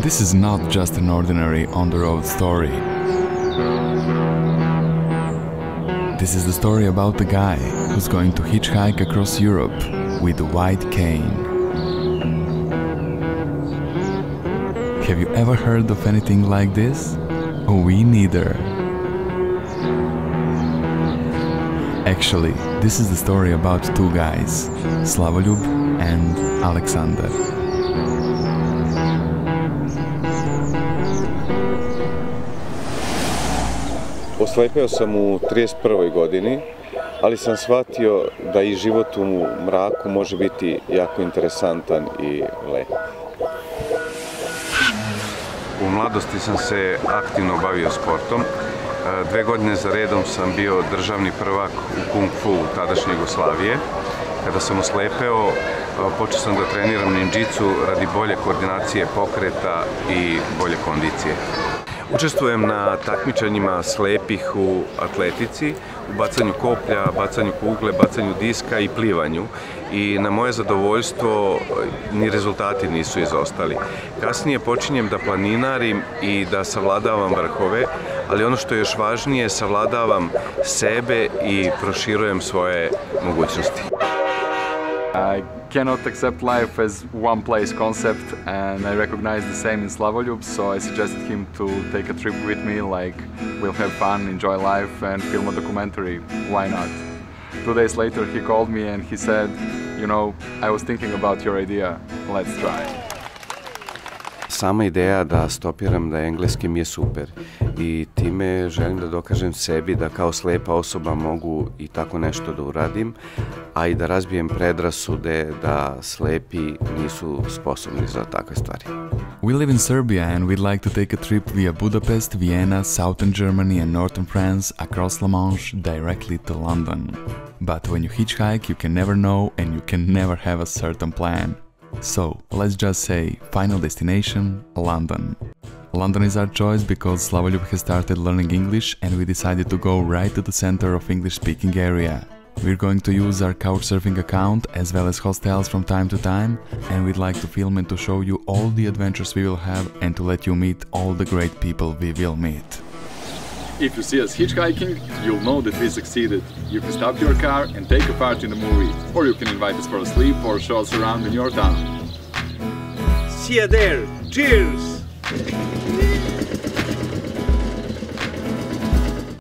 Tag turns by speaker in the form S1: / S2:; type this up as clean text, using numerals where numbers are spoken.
S1: This is not just an ordinary on-the-road story. This is the story about a guy who's going to hitchhike across Europe with a white cane. Have you ever heard of anything like this? We neither. Actually, this is the story about two guys, Slavoljub and Aleksandar.
S2: Oslepeo sam u 31. godini, ali sam shvatio da i život u mraku može biti jako interesantan i lep. U mladosti sam se aktivno bavio sportom. 2 godine za redom sam bio državni prvak u kung fu tadašnje Jugoslavije. Kada sam oslepeo, počeo sam da treniram ninjitsu radi bolje koordinacije pokreta i bolje kondicije. Učestvujem na takmičenjima slepih u atletici, u bacanju koplja, bacanju kugle, bacanju diska i plivanju. I na moje zadovoljstvo ni rezultati nisu izostali. Kasnije počinjem da planinarim i da savladavam vrhove, ali ono što je još važnije, savladavam sebe i proširujem svoje mogućnosti.
S1: I cannot accept life as one place concept, and I recognize the same in Slavoljub, so I suggested him to take a trip with me, like we'll have fun, enjoy life and film a documentary. Why not? 2 days later he called me and he said, you know, I was thinking about your idea, let's try.
S2: Sama ideja da stopiram da engleski mi je super i time želim da dokažem sebi da kao slepa osoba mogu i tako nešto da uradim, a i da razbijem predrasude da slepi nisu sposobni za takve stvari.
S1: We live in Serbia and we'd like to take a trip via Budapest, Vienna, southern Germany and northern France across La Manche directly to London. But when you hitchhike, you can never know and you can never have a certain plan. So, let's just say, final destination, London. London is our choice because Slavoljub has started learning English and we decided to go right to the center of English-speaking area. We're going to use our couchsurfing account as well as hostels from time to time, and we'd like to film and to show you all the adventures we will have and to let you meet all the great people we will meet. If you see us hitchhiking, you'll know that we succeeded. You can stop your car and take a part in the movie, or you can invite us for a sleep or show us around in your town.
S3: See you there. Cheers!